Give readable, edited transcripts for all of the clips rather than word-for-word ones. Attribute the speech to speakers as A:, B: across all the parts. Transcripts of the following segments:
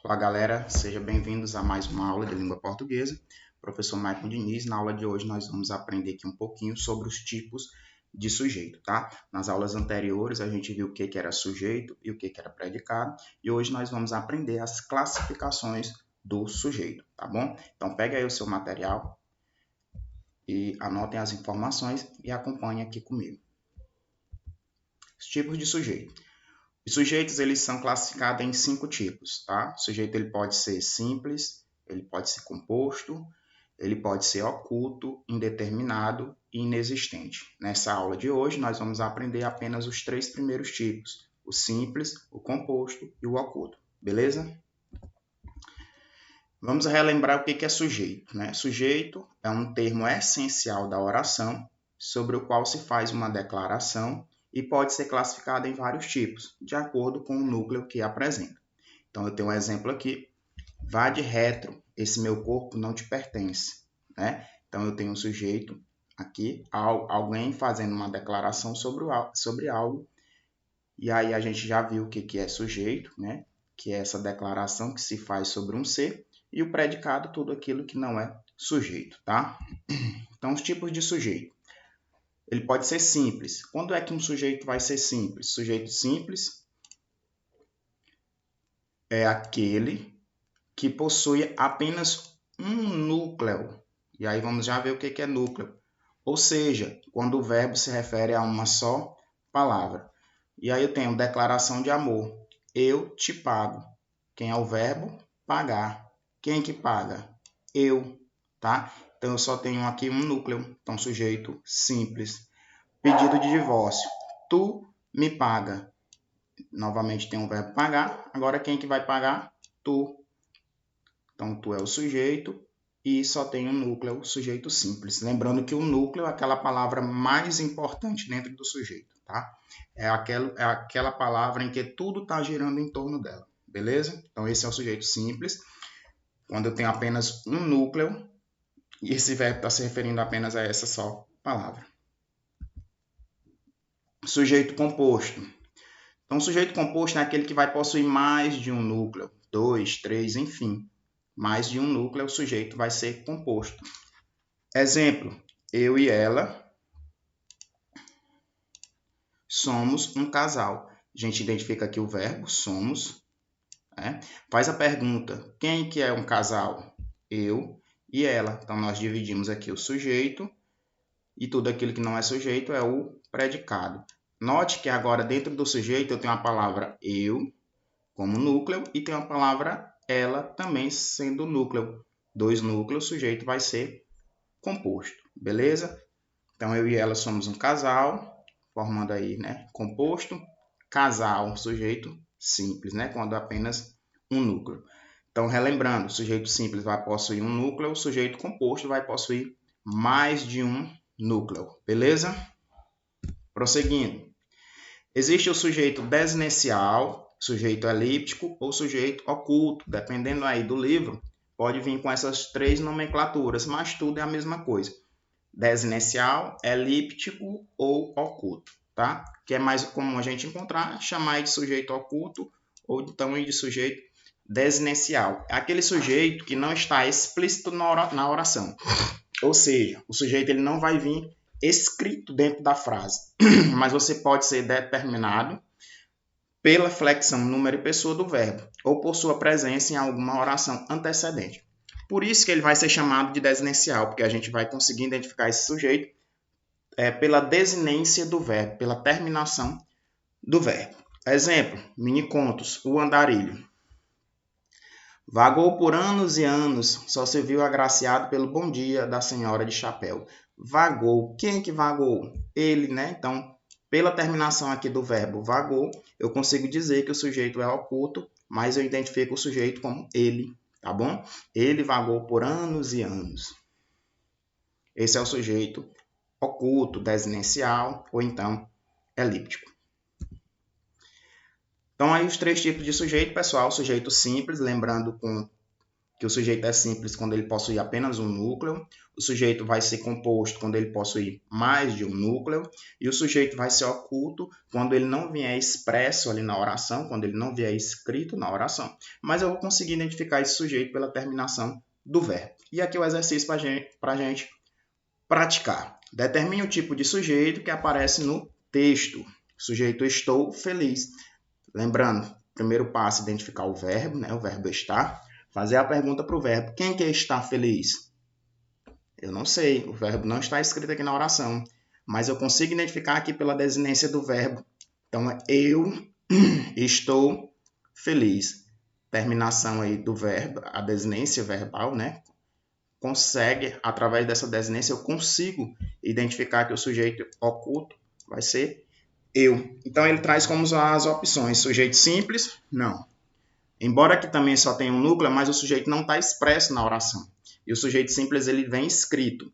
A: Olá, galera, sejam bem-vindos a mais uma aula de língua portuguesa. Professor Michael Diniz. Na aula de hoje nós vamos aprender aqui um pouquinho sobre os tipos de sujeito, tá? Nas aulas anteriores a gente viu o que era sujeito e o que era predicado, e hoje nós vamos aprender as classificações do sujeito, tá bom? Então pega aí o seu material e anotem as informações e acompanhem aqui comigo. Os tipos de sujeito. Os sujeitos eles são classificados em 5 tipos, tá? O sujeito ele pode ser simples, ele pode ser composto, ele pode ser oculto, indeterminado e inexistente. Nessa aula de hoje nós vamos aprender apenas os 3 primeiros tipos: o simples, o composto e o oculto, beleza? Vamos relembrar o que é sujeito, né? Sujeito é um termo essencial da oração sobre o qual se faz uma declaração e pode ser classificado em vários tipos, de acordo com o núcleo que apresenta. Então, eu tenho um exemplo aqui. Vá de retro, esse meu corpo não te pertence, né? Então, eu tenho um sujeito aqui, alguém fazendo uma declaração sobre algo, e aí a gente já viu o que é sujeito, né? Que é essa declaração que se faz sobre um ser, e o predicado, tudo aquilo que não é sujeito, tá? Então, os tipos de sujeito. Ele pode ser simples. Quando é que um sujeito vai ser simples? Sujeito simples é aquele que possui apenas um núcleo. E aí vamos já ver o que é núcleo. Ou seja, quando o verbo se refere a uma só palavra. E aí eu tenho declaração de amor. Eu te pago. Quem é o verbo? Pagar. Quem que paga? Eu, tá? Então eu só tenho aqui um núcleo. Então sujeito simples. Pedido de divórcio. Tu me paga. Novamente tem o verbo pagar. Agora quem que vai pagar? Tu. Então tu é o sujeito e só tem um núcleo, sujeito simples. Lembrando que o núcleo é aquela palavra mais importante dentro do sujeito, tá? É aquela palavra em que tudo está girando em torno dela, beleza? Então esse é o sujeito simples. Quando eu tenho apenas um núcleo e esse verbo está se referindo apenas a essa só palavra. Sujeito composto. Então, o sujeito composto é aquele que vai possuir mais de um núcleo, 2, 3, enfim. Mais de um núcleo, o sujeito vai ser composto. Exemplo, eu e ela somos um casal. A gente identifica aqui o verbo somos, né? Faz a pergunta, quem que é um casal? Eu e ela. Então, nós dividimos aqui o sujeito e tudo aquilo que não é sujeito é o predicado. Note que agora dentro do sujeito eu tenho a palavra eu como núcleo e tenho a palavra ela também sendo núcleo. 2 núcleos, o sujeito vai ser composto, beleza? Então eu e ela somos um casal, formando aí, né, composto, casal, sujeito simples, né, quando apenas um núcleo. Então relembrando, o sujeito simples vai possuir um núcleo, o sujeito composto vai possuir mais de um núcleo, beleza? Prosseguindo. Existe o sujeito desinencial, sujeito elíptico ou sujeito oculto, dependendo aí do livro, pode vir com essas 3 nomenclaturas, mas tudo é a mesma coisa. Desinencial, elíptico ou oculto, tá? Que é mais comum a gente encontrar, chamar de sujeito oculto ou então de sujeito desinencial. É aquele sujeito que não está explícito na oração. Ou seja, o sujeito ele não vai vir escrito dentro da frase, mas você pode ser determinado pela flexão número e pessoa do verbo, ou por sua presença em alguma oração antecedente. Por isso que ele vai ser chamado de desinencial, porque a gente vai conseguir identificar esse sujeito pela desinência do verbo, pela terminação do verbo. Exemplo, mini contos, o andarilho. Vagou por anos e anos, só se viu agraciado pelo bom dia da senhora de chapéu. Vagou, quem que vagou? Ele, né? Então, pela terminação aqui do verbo vagou, eu consigo dizer que o sujeito é oculto, mas eu identifico o sujeito como ele, tá bom? Ele vagou por anos e anos. Esse é o sujeito oculto, desinencial ou então elíptico. Então, aí os 3 tipos de sujeito, pessoal. Sujeito simples, lembrando com que o sujeito é simples quando ele possui apenas um núcleo, o sujeito vai ser composto quando ele possui mais de um núcleo, e o sujeito vai ser oculto quando ele não vier expresso ali na oração, quando ele não vier escrito na oração. Mas eu vou conseguir identificar esse sujeito pela terminação do verbo. E aqui o exercício para a gente praticar. Determine o tipo de sujeito que aparece no texto. Sujeito estou feliz. Lembrando, primeiro passo, identificar o verbo, né? O verbo estar. Fazer a pergunta para o verbo. Quem que está feliz? Eu não sei. O verbo não está escrito aqui na oração. Mas eu consigo identificar aqui pela desinência do verbo. Então, eu estou feliz. Terminação aí do verbo, a desinência verbal, né? Consegue, através dessa desinência, eu consigo identificar que o sujeito oculto vai ser eu. Então, ele traz como as opções. Sujeito simples? Não. Embora aqui também só tenha um núcleo, mas o sujeito não está expresso na oração. E o sujeito simples, ele vem escrito.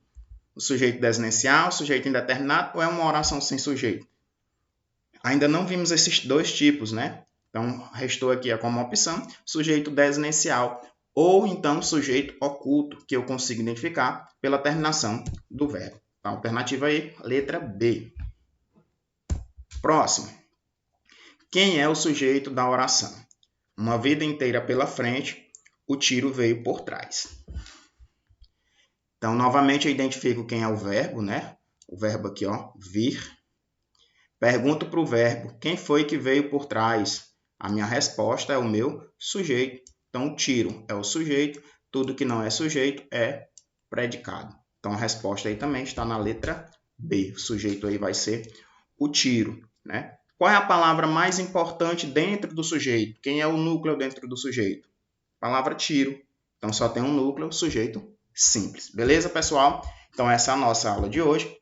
A: O sujeito desinencial, o sujeito indeterminado, ou é uma oração sem sujeito? Ainda não vimos esses dois tipos, né? Então, restou aqui como opção, sujeito desinencial, ou então sujeito oculto, que eu consigo identificar pela terminação do verbo. A alternativa aí, letra B. Próximo. Quem é o sujeito da oração? Uma vida inteira pela frente, o tiro veio por trás. Então, novamente, eu identifico quem é o verbo, né? O verbo aqui, ó, vir. Pergunto para o verbo, quem foi que veio por trás? A minha resposta é o meu sujeito. Então, o tiro é o sujeito, tudo que não é sujeito é predicado. Então, a resposta aí também está na letra B. O sujeito aí vai ser o tiro, né? Qual é a palavra mais importante dentro do sujeito? Quem é o núcleo dentro do sujeito? Palavra tiro. Então, só tem um núcleo, sujeito simples. Beleza, pessoal? Então, essa é a nossa aula de hoje.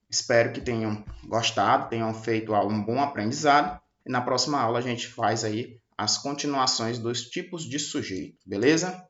A: Espero que tenham gostado, tenham feito um bom aprendizado. E na próxima aula a gente faz aí as continuações dos tipos de sujeito. Beleza?